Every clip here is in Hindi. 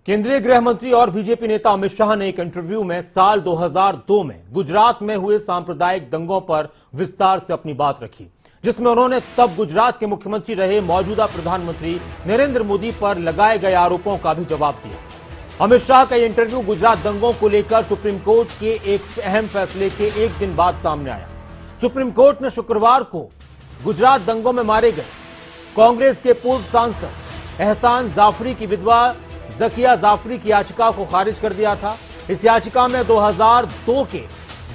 केंद्रीय गृह मंत्री और बीजेपी नेता अमित शाह ने एक इंटरव्यू में साल 2002 में गुजरात में हुए सांप्रदायिक दंगों पर विस्तार से अपनी बात रखी, जिसमें उन्होंने तब गुजरात के मुख्यमंत्री रहे मौजूदा प्रधानमंत्री नरेंद्र मोदी पर लगाए गए आरोपों का भी जवाब दिया। अमित शाह का यह इंटरव्यू गुजरात दंगों को लेकर सुप्रीम कोर्ट के एक अहम फैसले के एक दिन बाद सामने आया। सुप्रीम कोर्ट ने शुक्रवार को गुजरात दंगों में मारे गए कांग्रेस के पूर्व सांसद एहसान जाफरी की विधवा जकिया जाफरी की याचिका को खारिज कर दिया था। इस याचिका में 2002 के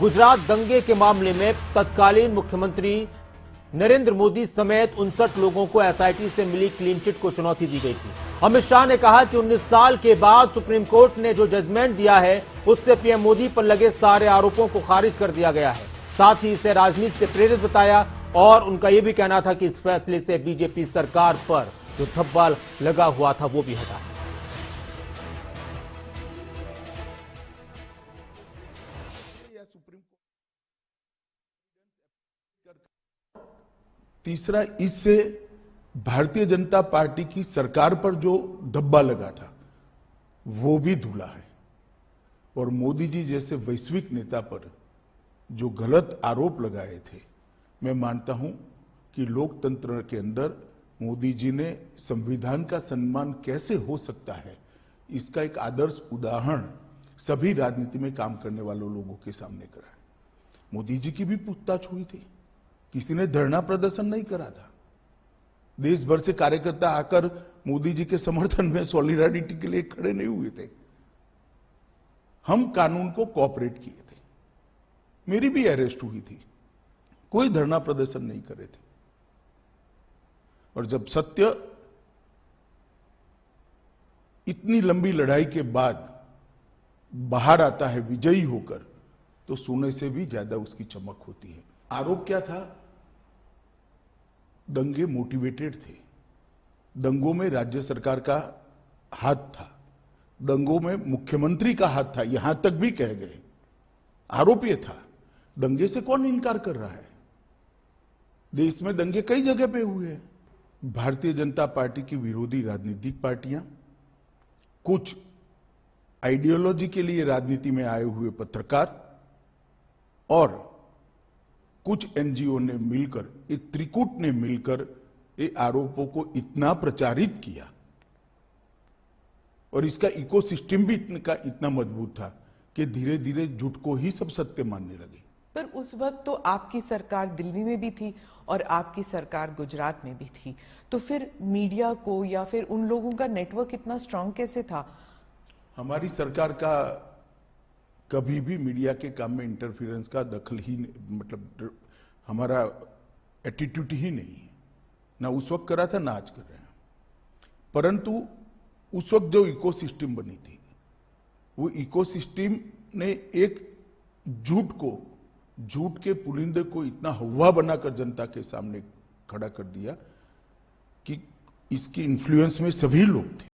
गुजरात दंगे के मामले में तत्कालीन मुख्यमंत्री नरेंद्र मोदी समेत 59 लोगों को एसआईटी से मिली क्लीन चिट को चुनौती दी गई थी। अमित शाह ने कहा कि 19 साल के बाद सुप्रीम कोर्ट ने जो जजमेंट दिया है उससे पीएम मोदी पर लगे सारे आरोपों को खारिज कर दिया गया है। साथ ही इसे राजनीति से प्रेरित बताया और उनका यह भी कहना था कि इस फैसले से बीजेपी सरकार पर जो धब्बा लगा हुआ था वो भी हटा। तीसरा, इससे भारतीय जनता पार्टी की सरकार पर जो धब्बा लगा था वो भी धुला है और मोदी जी जैसे वैश्विक नेता पर जो गलत आरोप लगाए थे, मैं मानता हूं कि लोकतंत्र के अंदर मोदी जी ने संविधान का सम्मान कैसे हो सकता है, इसका एक आदर्श उदाहरण सभी राजनीति में काम करने वालों लोगों के सामने करा। मोदी जी की भी पूछताछ हुई थी, किसी ने धरना प्रदर्शन नहीं करा था। देश भर से कार्यकर्ता आकर मोदी जी के समर्थन में सॉलिडारिटी के लिए खड़े नहीं हुए थे। हम कानून को कोऑपरेट किए थे। मेरी भी अरेस्ट हुई थी, कोई धरना प्रदर्शन नहीं करे थे। और जब सत्य इतनी लंबी लड़ाई के बाद बाहर आता है विजयी होकर, तो सोने से भी ज्यादा उसकी चमक होती है। आरोप क्या था? दंगे मोटिवेटेड थे, दंगों में राज्य सरकार का हाथ था, दंगों में मुख्यमंत्री का हाथ था, यहां तक भी कह गए। आरोप यह था, दंगे से कौन इनकार कर रहा है? देश में दंगे कई जगह पे हुए हैं। भारतीय जनता पार्टी की विरोधी राजनीतिक पार्टियां, कुछ आइडियोलॉजी के लिए राजनीति में आए हुए पत्रकार और कुछ एनजीओ ने मिलकर, एक त्रिकूट ने मिलकर ये आरोपों को इतना प्रचारित किया और इसका इकोसिस्टम भी इतना मजबूत था कि धीरे धीरे झूठ को ही सब सत्य मानने लगे। पर उस वक्त तो आपकी सरकार दिल्ली में भी थी और आपकी सरकार गुजरात में भी थी, तो फिर मीडिया को या फिर उन लोगों का नेटवर्क इतना स्ट्रांग कैसे था? हमारी सरकार का कभी भी मीडिया के काम में इंटरफेरेंस का दखल ही, मतलब हमारा एटीट्यूड ही नहीं है। ना उस वक्त करा था, ना आज कर रहे हैं। परंतु उस वक्त जो इकोसिस्टम बनी थी, वो इकोसिस्टम ने एक झूठ के पुलिंदे को इतना हवा बनाकर जनता के सामने खड़ा कर दिया कि इसकी इन्फ्लुएंस में सभी लोग थे।